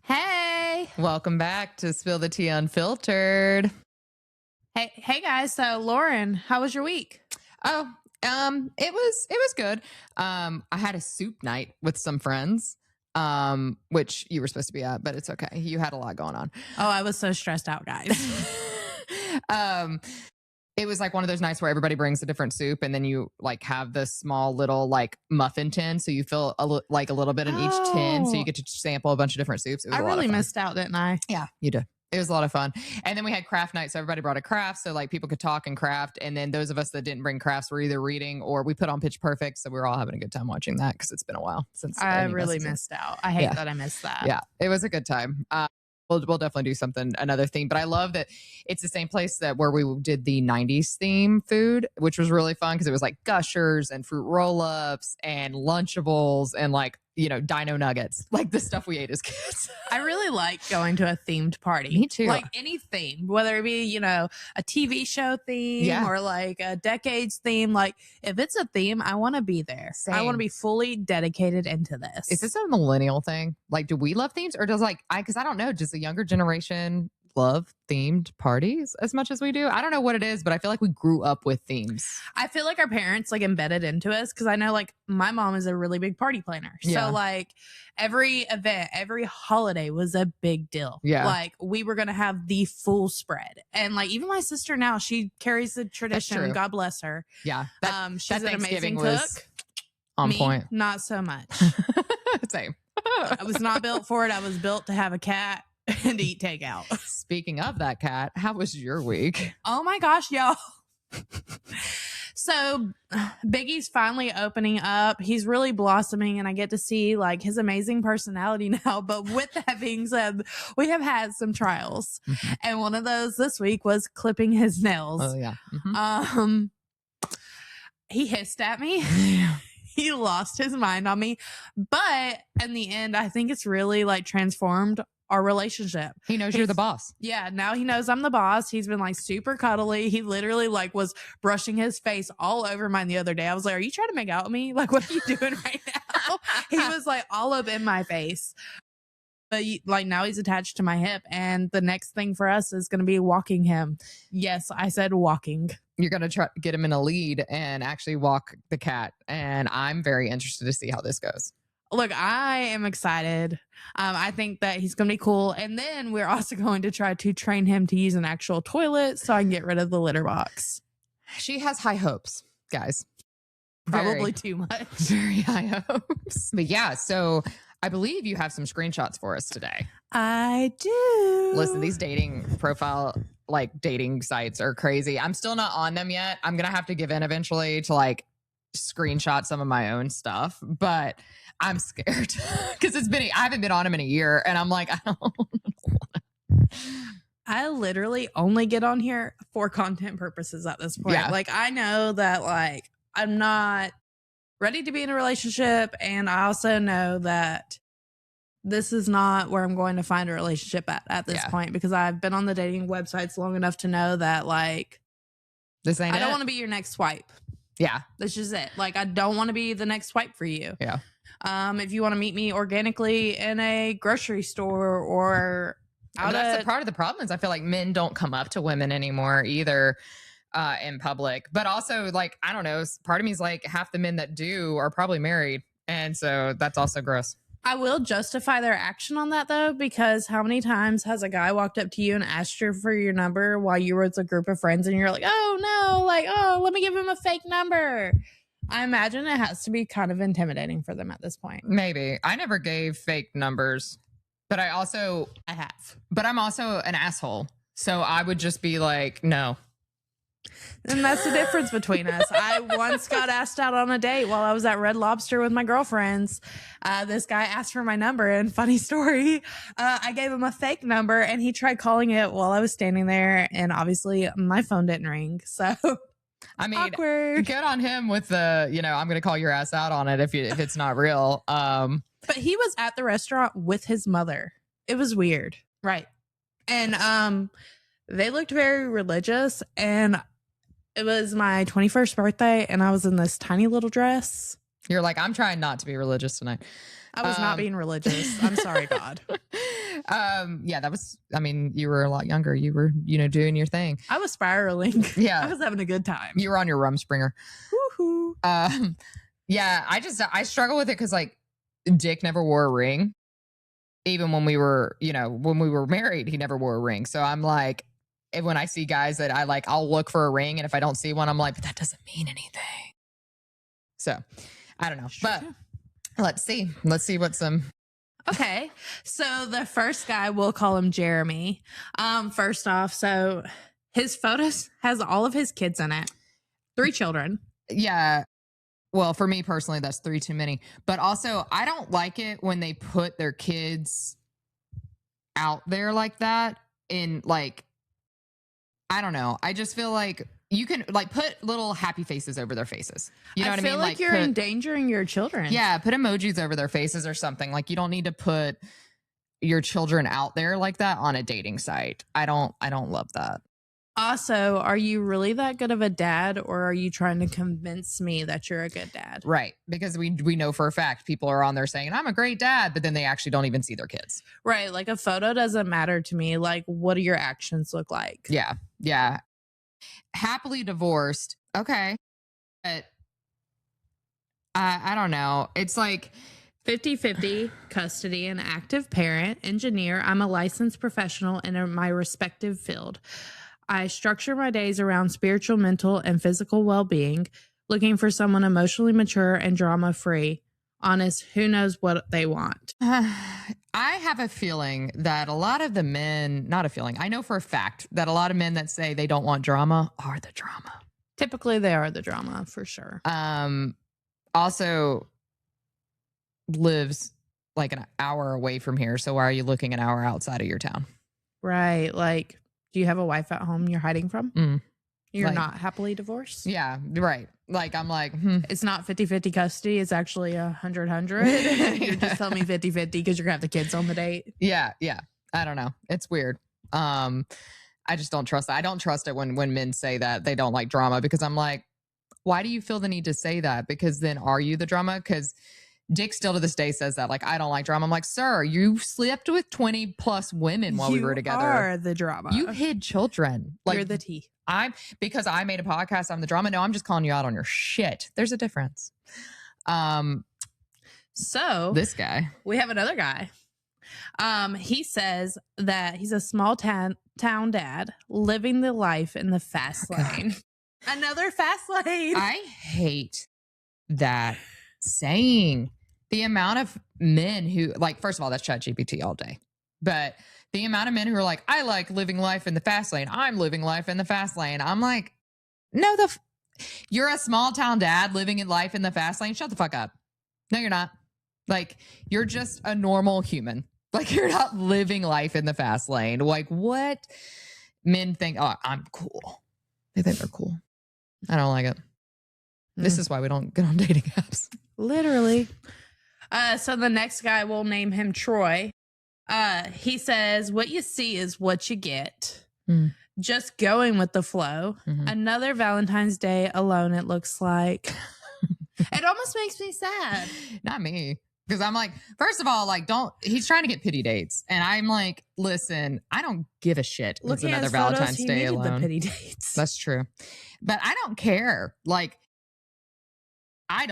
Hey, Welcome back to Spill the Tea Unfiltered. hey guys. So Lauren, how was your week? Oh, it was good. I had a soup night with some friends, which you were supposed to be at, but it's okay. You had a lot going on. Oh, I was so stressed out, guys. It was like one of those nights where everybody brings a different soup, and then you like have this small little like muffin tin, so you fill like a little bit in each tin, so you get to sample a bunch of different soups. It was I a lot of really fun. missed out, didn't I? Yeah, you did. It was a lot of fun. And then we had craft night. So everybody brought a craft. So like people could talk and craft. And then those of us that didn't bring crafts were either reading or we put on Pitch Perfect. So we were all having a good time watching that because it's been a while since I really missed out. I hate that I missed that. Yeah, it was a good time. We'll definitely do another theme. But I love that it's the same place that where we did the 90s theme food, which was really fun because it was like Gushers and fruit roll-ups and Lunchables and like, Dino Nuggets, like the stuff we ate as kids. I really like going to a themed party. Me too. Like any theme, whether it be, a TV show theme or like a decades theme. Like if it's a theme, I want to be there. Same. I want to be fully dedicated into this. Is this a millennial thing? Like, do we love themes or does because I don't know, does the younger generation love themed parties as much as we do? I don't know what it is, but I feel like we grew up with themes. I feel like our parents like embedded into us because I know like my mom is a really big party planner. Yeah. So like every event, every holiday was a big deal. Yeah. Like we were going to have the full spread. And like even my sister now, she carries the tradition. God bless her. Yeah. She's an amazing cook. Was on point. Not so much. Same. I was not built for it. I was built to have a cat and eat takeout. Speaking of that cat, how was your week? Oh my gosh, y'all. So Biggie's finally opening up. He's really blossoming and I get to see like his amazing personality now. But with that being said, we have had some trials. Mm-hmm. And one of those this week was clipping his nails. Oh yeah. Mm-hmm. He hissed at me. He lost his mind on me. But in the end, I think it's really like transformed our relationship. He knows you're the boss. Yeah, now he knows I'm the boss. He's been like super cuddly. He literally like was brushing his face all over mine the other day. I was like, are you trying to make out with me? Like, what are you doing right now? He was like all up in my face. But like now he's attached to my hip. And the next thing for us is going to be walking him. Yes, I said walking. You're going to try to get him in a lead and actually walk the cat. And I'm very interested to see how this goes. Look, I am excited. I think that he's going to be cool. And then we're also going to try to train him to use an actual toilet so I can get rid of the litter box. She has high hopes, guys. Probably too much. Very high hopes. But yeah, so I believe you have some screenshots for us today. I do. Listen, these dating sites are crazy. I'm still not on them yet. I'm going to have to give in eventually to like screenshot some of my own stuff, but I'm scared because I haven't been on them in a year and I'm like, I don't know. I literally only get on here for content purposes at this point. Yeah. Like I know that like I'm not ready to be in a relationship. And I also know that this is not where I'm going to find a relationship at this point because I've been on the dating websites long enough to know that like, this ain't I don't want to be your next swipe. Yeah. That's just it. Like, I don't want to be the next swipe for you. Yeah. If you want to meet me organically in a grocery store or that's a part of the problem is I feel like men don't come up to women anymore either in public. But also, like, I don't know, part of me is like half the men that do are probably married. And so that's also gross. I will justify their action on that, though, because how many times has a guy walked up to you and asked you for your number while you were with a group of friends and you're like, oh, no, like, oh, let me give him a fake number. I imagine it has to be kind of intimidating for them at this point. Maybe. I never gave fake numbers, but I have. But I'm also an asshole. So I would just be like, no. And that's the difference between us. I once got asked out on a date while I was at Red Lobster with my girlfriends. This guy asked for my number, and funny story, I gave him a fake number and he tried calling it while I was standing there, and obviously my phone didn't ring. So I mean, awkward. Good on him with the, I'm going to call your ass out on it if it's not real. But he was at the restaurant with his mother. It was weird. Right. And they looked very religious, and it was my 21st birthday and I was in this tiny little dress. You're like, I'm trying not to be religious tonight. I was not being religious. I'm sorry, God. Yeah, that was, I mean, you were a lot younger. You were, doing your thing. I was spiraling. Yeah. I was having a good time. You were on your Rumspringer. Woohoo. Yeah, I struggle with it because like Dick never wore a ring. Even when we were, when we were married, he never wore a ring. So I'm like, when I see guys that I like, I'll look for a ring. And if I don't see one, I'm like, but that doesn't mean anything. So I don't know. But let's see. Let's see what some. Okay. So the first guy, we'll call him Jeremy. First off, so his photos has all of his kids in it. 3 children. Yeah. Well, for me personally, that's 3 too many. But also, I don't like it when they put their kids out there like that in like, I don't know. I just feel like you can like put little happy faces over their faces. You know what I mean? I feel like you're endangering your children. Yeah, put emojis over their faces or something. Like you don't need to put your children out there like that on a dating site. I don't love that. Also, are you really that good of a dad, or are you trying to convince me that you're a good dad? Right. Because we know for a fact people are on there saying, I'm a great dad, but then they actually don't even see their kids. Right. Like a photo doesn't matter to me. Like, what do your actions look like? Yeah. Yeah. Happily divorced. Okay. But I don't know. It's like 50-50 custody, an active parent, engineer. I'm a licensed professional in my respective field. I structure my days around spiritual, mental, and physical well-being, looking for someone emotionally mature and drama-free. Honest, who knows what they want. I have a feeling that a lot of the men, not a feeling, I know for a fact that a lot of men that say they don't want drama are the drama. Typically, they are the drama, for sure. Also lives like an hour away from here. So why are you looking an hour outside of your town? Right. Like, do you have a wife at home you're hiding from? You're like, not happily divorced? Yeah, right. Like, I'm like, It's not 50-50 custody. It's actually 100-100. You're just telling me 50-50 because you're going to have the kids on the date. Yeah. I don't know. It's weird. I just don't trust that. I don't trust it when men say that they don't like drama, because I'm like, why do you feel the need to say that? Because then are you the drama? Because Dick still to this day says that, like, I don't like drama. I'm like, sir, you slept with 20 plus women while we were together. You are the drama. You hid children. Like, you're the tea. Because I made a podcast, I'm the drama. No, I'm just calling you out on your shit. There's a difference. So this guy, we have another guy. He says that he's a small town dad living the life in the fast lane. Another fast lane. I hate that saying. The amount of men who, like, first of all, that's ChatGPT all day. But the amount of men who are like, I like living life in the fast lane. I'm living life in the fast lane. I'm like, no, you're a small town dad living in life in the fast lane. Shut the fuck up. No, you're not. Like, you're just a normal human. Like, you're not living life in the fast lane. Like, what men think, oh, I'm cool. They think they're cool. I don't like it. This is why we don't get on dating apps. Literally. So the next guy, we'll name him Troy. He says, what you see is what you get. Just going with the flow. Another Valentine's Day alone, it looks like. It almost makes me sad. Not me. Because I'm like, first of all, like, he's trying to get pity dates. And I'm like, listen, I don't give a shit. It's another Valentine's Day alone. The pity dates. That's true. But I don't care. Like, I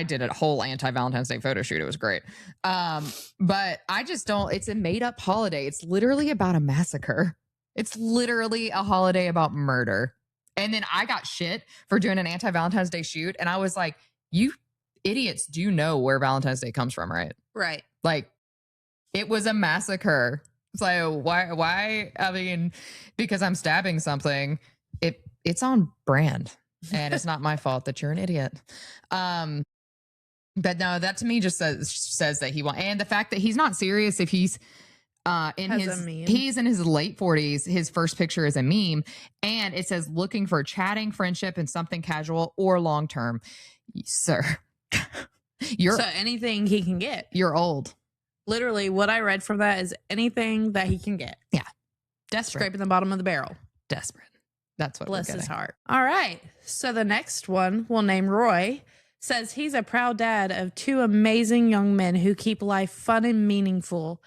did a whole anti-Valentine's Day photo shoot. It was great. But I just don't, it's a made up holiday. It's literally about a massacre. It's literally a holiday about murder. And then I got shit for doing an anti-Valentine's Day shoot. And I was like, you idiots do know where Valentine's Day comes from, right? Right. Like, it was a massacre. So why? I mean, because I'm stabbing something, it's on brand. And it's not my fault that you're an idiot. But no, that to me just says that he wants, and the fact that he's not serious if he's he's in his late 40s. His first picture is a meme, and it says looking for chatting, friendship, and something casual or long term. Sir, so anything he can get. You're old. Literally, what I read from that is anything that he can get. Yeah, desperate. Scraping the bottom of the barrel. Desperate. That's what. Bless his heart. All right. So the next one we'll name Roy. Says he's a proud dad of 2 amazing young men who keep life fun and meaningful.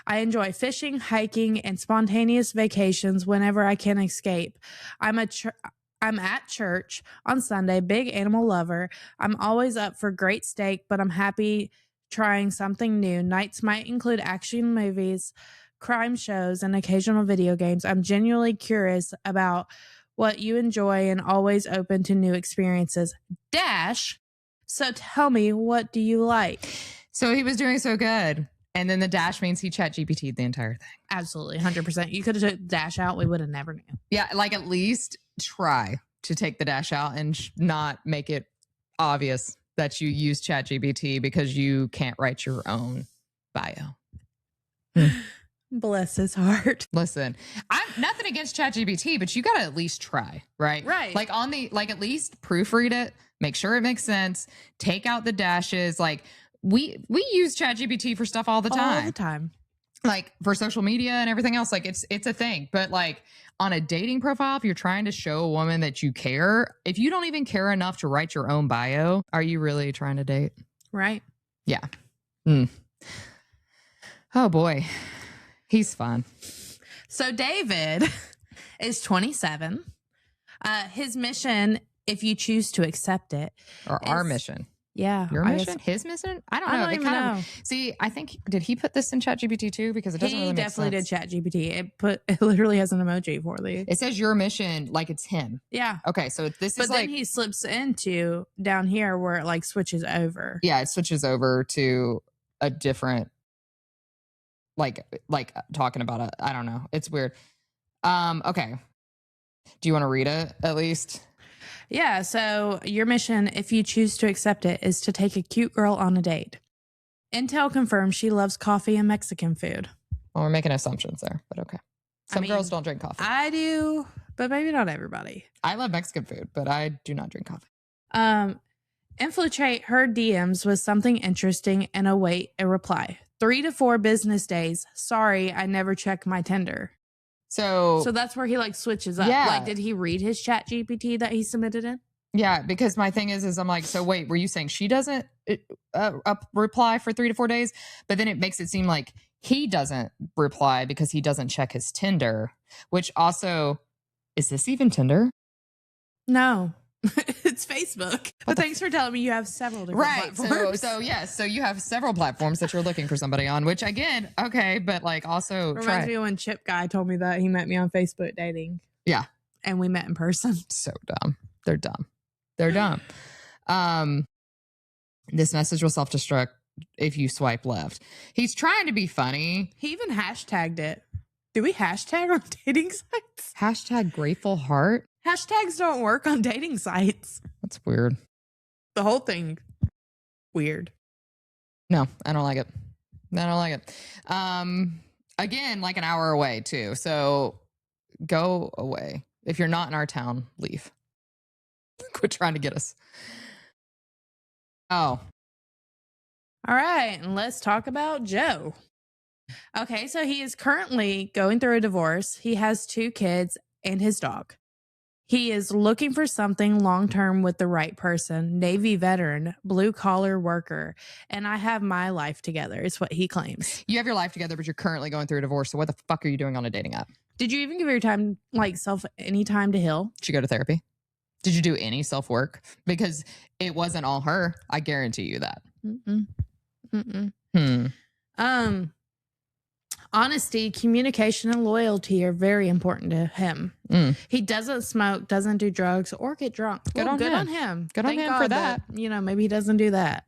I enjoy fishing, hiking, and spontaneous vacations whenever I can escape. I'm at church on Sunday, big animal lover. I'm always up for great steak, but I'm happy trying something new. Nights might include action movies, crime shows, and occasional video games. I'm genuinely curious about what you enjoy and always open to new experiences. Dash. So tell me, what do you like? So he was doing so good. And then the dash means he chat GPT'd the entire thing. Absolutely, 100%. You could have took dash out. We would have never knew. Yeah, like at least try to take the dash out and not make it obvious that you use chat GPT because you can't write your own bio. Bless his heart. Listen, I'm nothing against ChatGPT, but you got to at least try, right? Right. Like at least proofread it, make sure it makes sense, take out the dashes. Like we use ChatGPT for stuff all the time. All the time. Like for social media and everything else. Like it's a thing. But like on a dating profile, if you're trying to show a woman that you care, if you don't even care enough to write your own bio, are you really trying to date? Right. Yeah. Oh boy. He's fun. So David is 27. His mission, if you choose to accept it, Or our mission. Yeah. Your mission? His mission? I don't know. I don't even know. See, I think, did he put this in ChatGPT too? Because it doesn't really make sense. He definitely did ChatGPT. It literally has an emoji for you. It says your mission like it's him. Yeah. Okay, so this is like... But then he slips into down here where it like switches over. Yeah, it switches over to a different... Like talking about it. I don't know. It's weird. Okay. Do you want to read it at least? Yeah. So your mission, if you choose to accept it, is to take a cute girl on a date. Intel confirms she loves coffee and Mexican food. Well, we're making assumptions there, but okay. Some girls don't drink coffee. I do, but maybe not everybody. I love Mexican food, but I do not drink coffee. Infiltrate her DMs with something interesting and await a reply. 3 to 4 business days. Sorry, I never check my Tinder. So that's where he like switches up. Yeah. Like, did he read his chat GPT that he submitted in? Yeah, because my thing is I'm like, so wait, were you saying she doesn't reply for 3 to 4 days? But then it makes it seem like he doesn't reply because he doesn't check his Tinder, which also, is this even Tinder? No. It's Facebook. But thanks for telling me you have several different platforms. So you have several platforms that you're looking for somebody on, which again, okay, but like also reminds me of when Chip Guy told me that he met me on Facebook dating. Yeah. And we met in person. So dumb. They're dumb. They're dumb. This message will self-destruct if you swipe left. He's trying to be funny. He even hashtagged it. Do we hashtag on dating sites? Hashtag grateful heart. Hashtags don't work on dating sites. That's weird. The whole thing, weird. No, I don't like it. I don't like it. Again, like an hour away too. So go away. If you're not in our town, leave. Quit trying to get us. Oh. All right. And let's talk about Joe. Okay. So he is currently going through a divorce. He has 2 kids and his dog. He is looking for something long-term with the right person. Navy veteran, blue-collar worker. And I have my life together is what he claims. You have your life together, but you're currently going through a divorce. So what the fuck are you doing on a dating app? Did you even give your time, like any time to heal? Did you go to therapy? Did you do any self-work? Because it wasn't all her. I guarantee you that. Honesty, communication, and loyalty are very important to him. He doesn't smoke, doesn't do drugs, or get drunk. Good on him. Good on him for that. Maybe he doesn't do that.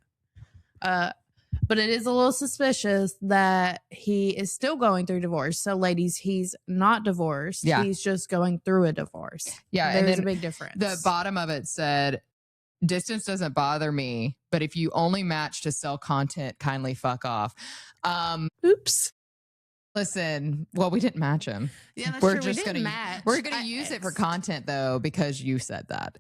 But it is a little suspicious that he is still going through divorce. So, ladies, he's not divorced. Yeah. He's just going through a divorce. Yeah. There's a big difference. The bottom of it said, distance doesn't bother me, but if you only match to sell content, kindly fuck off. Oops. Listen, well, we didn't match him. Yeah, that's we're true. just gonna match. We're gonna use it for content though, because you said that.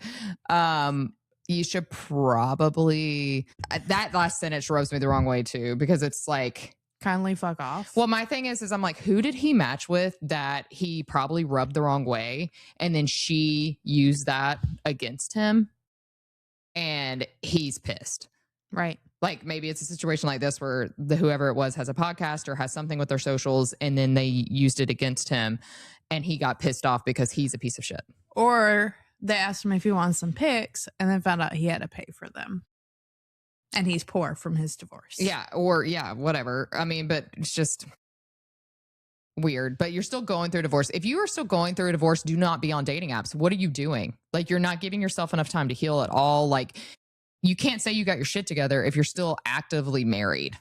You should probably, that last sentence rubs me the wrong way too, because it's like, kindly fuck off. well, my thing is I'm like, who did he match with that he probably rubbed the wrong way, and then she used that against him? And and he's pissed. Right. Like maybe it's a situation like this where whoever it was has a podcast or has something with their socials, and then they used it against him and he got pissed off because he's a piece of shit. Or they asked him if he wanted some pics and then found out he had to pay for them. And he's poor from his divorce. Yeah. Or yeah, whatever. I mean, but it's just weird. But you're still going through a divorce. If you are still going through a divorce, do not be on dating apps. What are you doing? Like, you're not giving yourself enough time to heal at all. Like, you can't say you got your shit together if you're still actively married.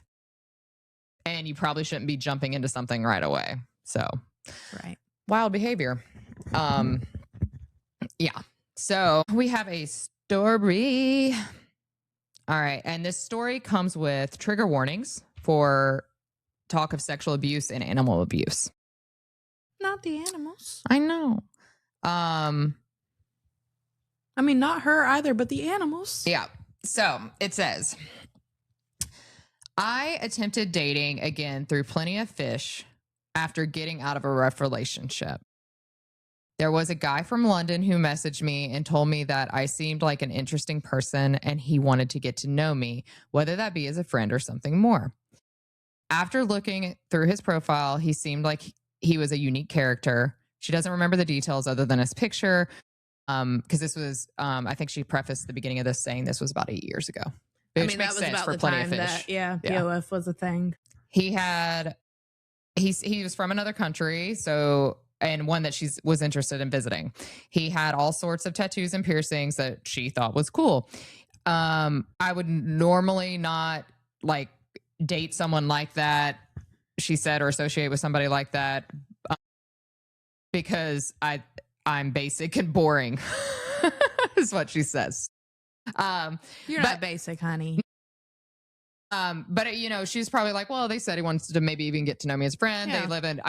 And you probably shouldn't be jumping into something right away. So, right. Wild behavior. Yeah. So we have a story. All right. And this story comes with trigger warnings for talk of sexual abuse and animal abuse. Not the animals. I know. I mean, not her either, but the animals. Yeah. So it says, I attempted dating again through Plenty of Fish after getting out of a rough relationship. There was a guy from London who messaged me and told me that I seemed like an interesting person and he wanted to get to know me, whether that be as a friend or something more. After looking through his profile, he seemed like he was a unique character. She doesn't remember the details other than his picture. Because this was, I think she prefaced the beginning of this saying this was about 8 years ago. Which that was about the time that, POF was a thing. He was from another country, so, and one that she was interested in visiting. He had all sorts of tattoos and piercings that she thought was cool. I would normally not like date someone like that, she said, or associate with somebody like that, because I'm basic and boring, is what she says. You're not basic, honey. But she's probably like, well, they said he wants to maybe even get to know me as a friend. Yeah. They live in,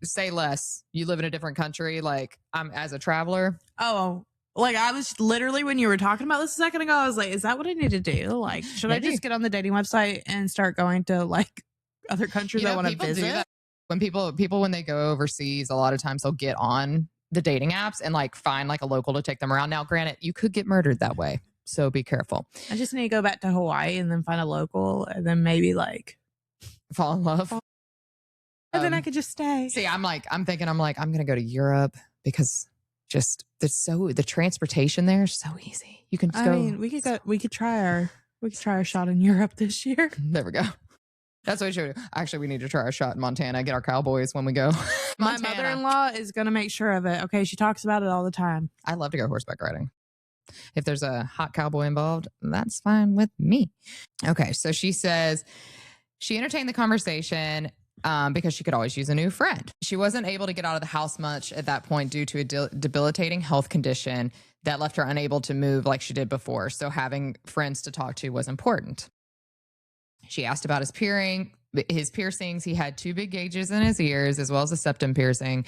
say less. You live in a different country. Like, I'm as a traveler. Oh, like I was literally, when you were talking about this a second ago, I was like, is that what I need to do? Like, should I just get on the dating website and start going to like other countries I want to visit? When people, when they go overseas, a lot of times they'll get on the dating apps and like find like a local to take them around. Now, granted, you could get murdered that way, so be careful. I just need to go back to Hawaii and then find a local and then maybe like fall in love. And then I could just stay. See, I'm thinking I'm going to go to Europe because just the transportation there is so easy. You can just go. We could try our shot in Europe this year. There we go. That's what we should do. Actually, we need to try our shot in Montana, get our cowboys when we go. My mother-in-law is going to make sure of it. Okay. She talks about it all the time. I love to go horseback riding. If there's a hot cowboy involved, that's fine with me. Okay. So she says she entertained the conversation because she could always use a new friend. She wasn't able to get out of the house much at that point due to a debilitating health condition that left her unable to move like she did before. So having friends to talk to was important. She asked about his piercings. He had 2 big gauges in his ears, as well as a septum piercing.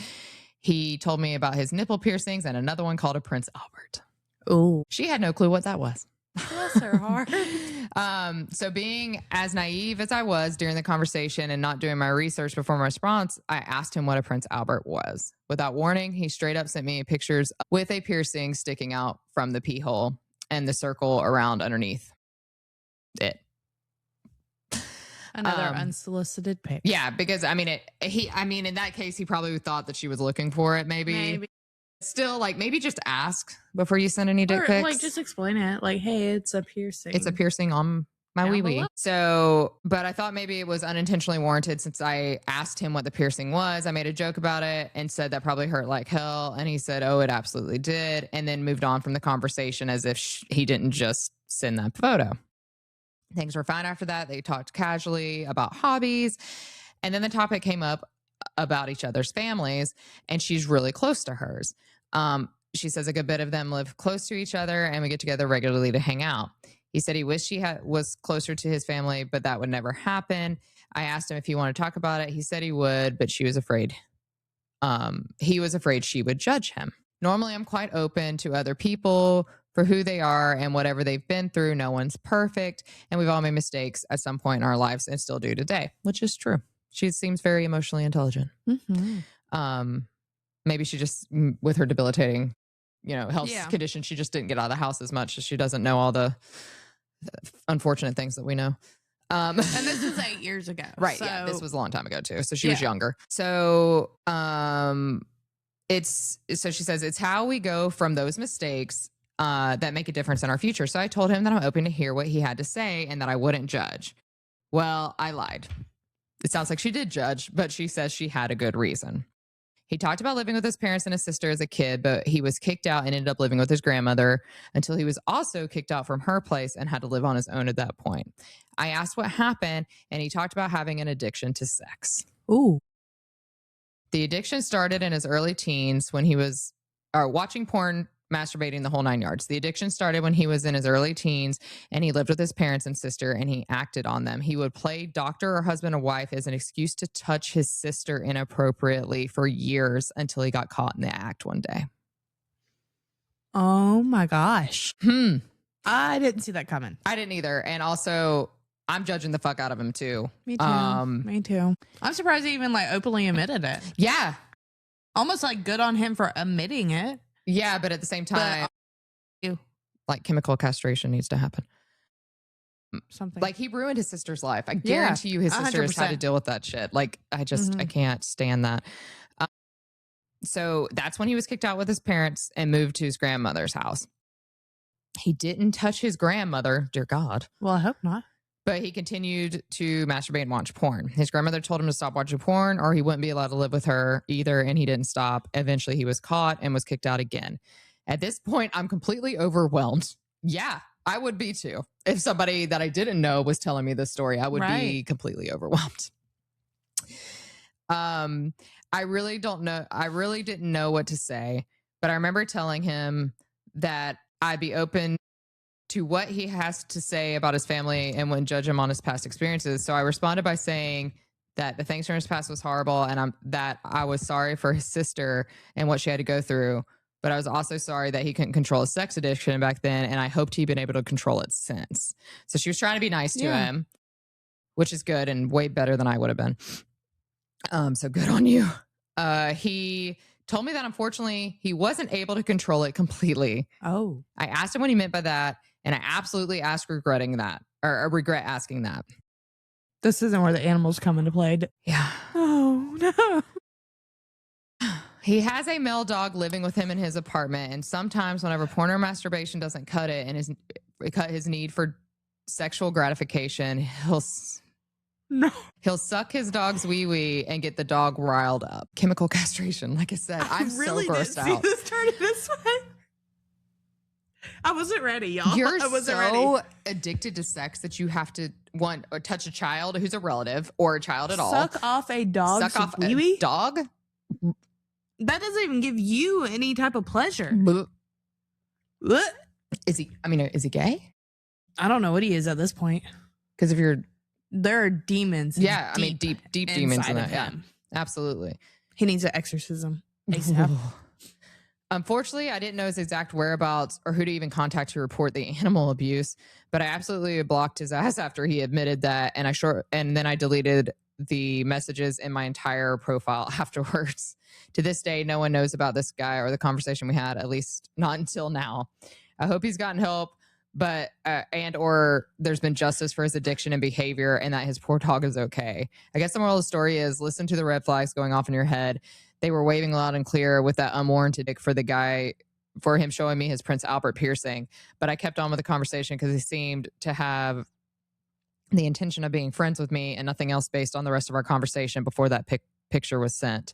He told me about his nipple piercings and another one called a Prince Albert. Oh, she had no clue what that was. Bless her heart. So being as naive as I was during the conversation and not doing my research before my response, I asked him what a Prince Albert was. Without warning, he straight up sent me pictures with a piercing sticking out from the pee hole and the circle around underneath it. Another unsolicited pic. Yeah, because in that case, he probably thought that she was looking for it. Maybe. Still, like, maybe just ask before you send any dick pics. Like, just explain it. Like, hey, it's a piercing. It's a piercing on my wee-wee. So, but I thought maybe it was unintentionally warranted since I asked him what the piercing was. I made a joke about it and said that probably hurt like hell. And he said, oh, it absolutely did. And then moved on from the conversation as if he didn't just send that photo. Things were fine after that. They talked casually about hobbies. And then the topic came up about each other's families, and she's really close to hers. She says a good bit of them live close to each other, and we get together regularly to hang out. He said he wished was closer to his family, but that would never happen. I asked him if he wanted to talk about it. He said he would, but she was afraid. He was afraid she would judge him. Normally, I'm quite open to other people for who they are and whatever they've been through. No one's perfect, and we've all made mistakes at some point in our lives and still do today, which is true. She seems very emotionally intelligent. Mm-hmm. Maybe she just, with her debilitating, health condition, she just didn't get out of the house as much. So she doesn't know all the unfortunate things that we know. And this was 8 years ago. Right. So, yeah. This was a long time ago too. So she was younger. So, so she says, it's how we go from those mistakes that make a difference in our future. So I told him that I'm open to hear what he had to say and that I wouldn't judge. Well, I lied. It sounds like she did judge, but she says she had a good reason. He talked about living with his parents and his sister as a kid, but he was kicked out and ended up living with his grandmother until he was also kicked out from her place and had to live on his own at that point. I asked what happened, and he talked about having an addiction to sex. Ooh. The addiction started in his early teens when he was watching porn, masturbating, the whole 9 yards. The addiction started when he was in his early teens and he lived with his parents and sister and he acted on them. He would play doctor or husband or wife as an excuse to touch his sister inappropriately for years until he got caught in the act one day. Oh my gosh. I didn't see that coming. I didn't either. And also, I'm judging the fuck out of him too. Me too. Me too. I'm surprised he even like openly admitted it. Yeah. Almost like good on him for admitting it. Yeah, but at the same time, like chemical castration needs to happen. Something. Like he ruined his sister's life. I guarantee you his sister has had to deal with that shit. Like I can't stand that. So that's when he was kicked out with his parents and moved to his grandmother's house. He didn't touch his grandmother, dear God. Well, I hope not. But he continued to masturbate and watch porn. His grandmother told him to stop watching porn or he wouldn't be allowed to live with her either, and he didn't stop. Eventually, he was caught and was kicked out again. At this point, I'm completely overwhelmed. Yeah, I would be too. If somebody that I didn't know was telling me this story, I would be completely overwhelmed. I really don't know. I really didn't know what to say, but I remember telling him that I'd be open to what he has to say about his family and wouldn't judge him on his past experiences. So I responded by saying that the things from his past was horrible and that I was sorry for his sister and what she had to go through. But I was also sorry that he couldn't control his sex addiction back then, and I hoped he'd been able to control it since. So she was trying to be nice to him, which is good and way better than I would have been. So good on you. He told me that unfortunately he wasn't able to control it completely. Oh. I asked him what he meant by that, and I absolutely regret asking that. This isn't where the animals come into play. Yeah. Oh, no. He has a male dog living with him in his apartment, and sometimes whenever porn or masturbation doesn't cut it and cut his need for sexual gratification, he'll suck his dog's wee-wee and get the dog riled up. Chemical castration, like I said. I'm really so grossed out. See this turning this way. I wasn't ready, y'all. You're I wasn't so addicted to sex that you have to want or touch a child who's a relative or a child at all. Suck off a dog's Suck off wee-wee? a dog? That doesn't even give you any type of pleasure. What? Is he gay? I don't know what he is at this point. Because there are demons. Yeah, deep demons in that. Yeah, him. absolutely. He needs an exorcism ASAP. Unfortunately, I didn't know his exact whereabouts or who to even contact to report the animal abuse, but I absolutely blocked his ass after he admitted that, and then I deleted the messages in my entire profile afterwards. To this day, no one knows about this guy or the conversation we had, at least not until now. I hope he's gotten help, but or there's been justice for his addiction and behavior, and that his poor dog is okay. I guess the moral of the story is listen to the red flags going off in your head. They were waving loud and clear with that unwarranted dick for him showing me his Prince Albert piercing. But I kept on with the conversation because he seemed to have the intention of being friends with me and nothing else based on the rest of our conversation before that picture was sent.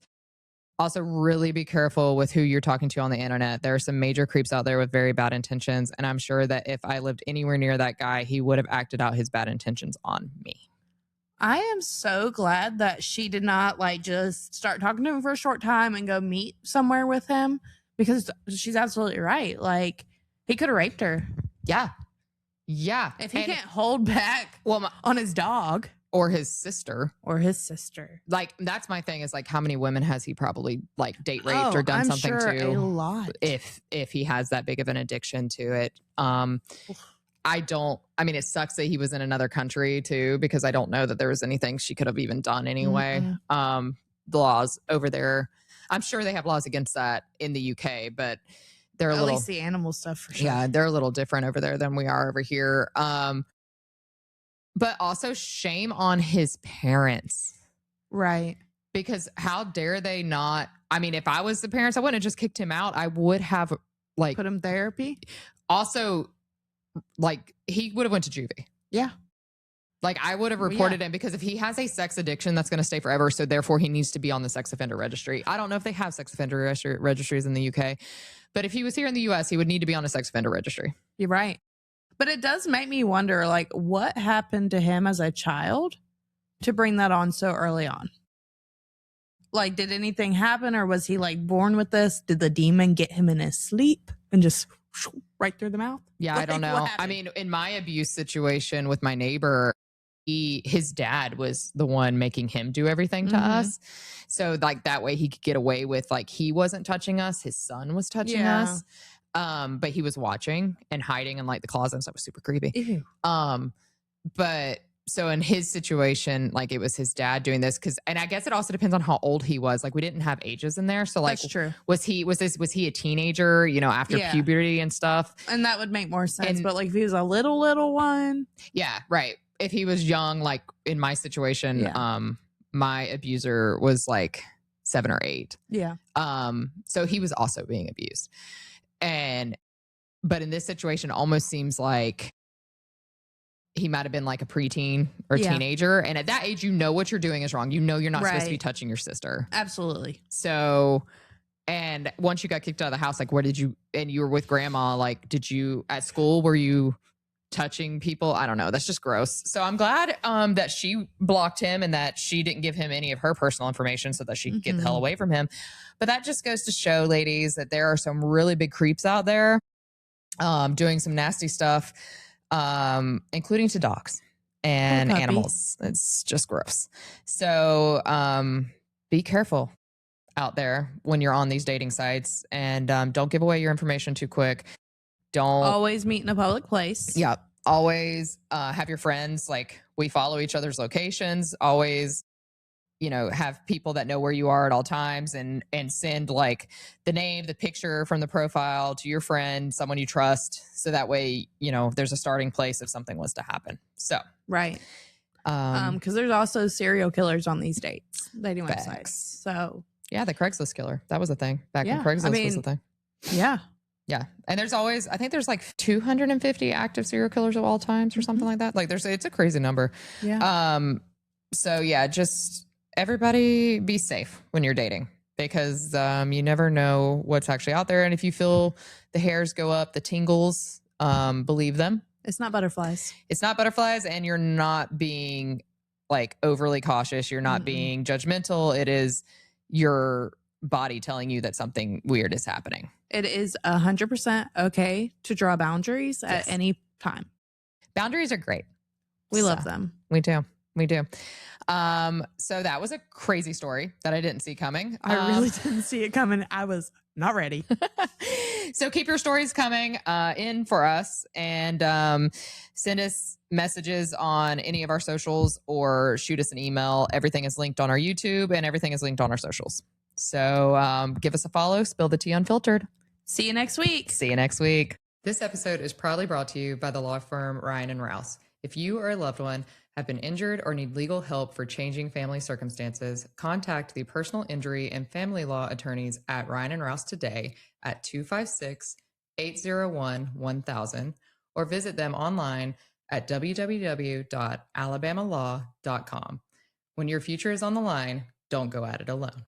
Also, really be careful with who you're talking to on the internet. There are some major creeps out there with very bad intentions, and I'm sure that if I lived anywhere near that guy, he would have acted out his bad intentions on me. I am so glad that she did not just start talking to him for a short time and go meet somewhere with him, because she's absolutely right. Like, he could have raped her. Yeah. Yeah. If he can't hold back on his dog. Or his sister. Like, that's my thing is how many women has he probably date raped or done something to? A lot. If he has that big of an addiction to it. It sucks that he was in another country too, because I don't know that there was anything she could have even done anyway. Mm-hmm. The laws over there, I'm sure they have laws against that in the UK, but they're a At little, least the animal stuff for sure. yeah, they're a little different over there than we are over here. But also shame on his parents. Right. Because how dare they not? I mean, if I was the parents, I wouldn't have just kicked him out. I would have like Put him therapy. also like he would have went to juvie. Yeah. Like I would have reported him because if he has a sex addiction, that's going to stay forever. So therefore he needs to be on the sex offender registry. I don't know if they have sex offender registries in the UK, but if he was here in the US, he would need to be on a sex offender registry. You're right. But it does make me wonder, like, what happened to him as a child to bring that on so early on? Like, did anything happen, or was he like born with this? Did the demon get him in his sleep and just right through the mouth? Yeah, Like, I don't know. I mean, in my abuse situation with my neighbor, his dad was the one making him do everything to us. So like that way he could get away with like he wasn't touching us, his son was touching us. But he was watching and hiding in like the closet and stuff. Was super creepy. Ew. But so in his situation, like it was his dad doing this and I guess it also depends on how old he was. Like we didn't have ages in there. So like, That's true. Was he a teenager, after puberty and stuff? And that would make more sense. But like if he was a little one. Yeah, right. If he was young, like in my situation, my abuser was like 7 or 8. Yeah. So he was also being abused. But in this situation, it almost seems like he might have been like a preteen or teenager. And at that age, you know what you're doing is wrong. You know you're not supposed to be touching your sister. Absolutely. So, and once you got kicked out of the house, like and you were with grandma, like at school, were you touching people? I don't know. That's just gross. So I'm glad that she blocked him and that she didn't give him any of her personal information so that she could get the hell away from him. But that just goes to show, ladies, that there are some really big creeps out there doing some nasty stuff, including to dogs and animals. It's just gross. So be careful out there when you're on these dating sites, and don't give away your information too quick. Don't always meet in a public place. Yeah. Always have your friends, like we follow each other's locations. Always, have people that know where you are at all times and send like the name, the picture from the profile to your friend, someone you trust. So that way, there's a starting place if something was to happen. So, right. Because there's also serial killers on these dating websites. So yeah, the Craigslist killer. That was a thing back when Craigslist was a thing. Yeah. Yeah. And I think there's like 250 active serial killers of all times or something like that. Like it's a crazy number. Yeah. So yeah, just everybody be safe when you're dating because you never know what's actually out there. And if you feel the hairs go up, the tingles, believe them. It's not butterflies. It's not butterflies, and you're not being like overly cautious. You're not being judgmental. It is your body telling you that something weird is happening. It is 100% okay to draw boundaries at any time. Boundaries are great. We love them. We do. So that was a crazy story that I didn't see coming. I really didn't see it coming. I was not ready. So keep your stories coming in for us, and send us messages on any of our socials or shoot us an email. Everything is linked on our YouTube and everything is linked on our socials. So give us a follow. Spill the tea unfiltered. See you next week. This episode is proudly brought to you by the law firm Ryan & Rouse. If you or a loved one have been injured or need legal help for changing family circumstances, contact the personal injury and family law attorneys at Ryan & Rouse today at 256-801-1000 or visit them online at www.alabamalaw.com. When your future is on the line, don't go at it alone.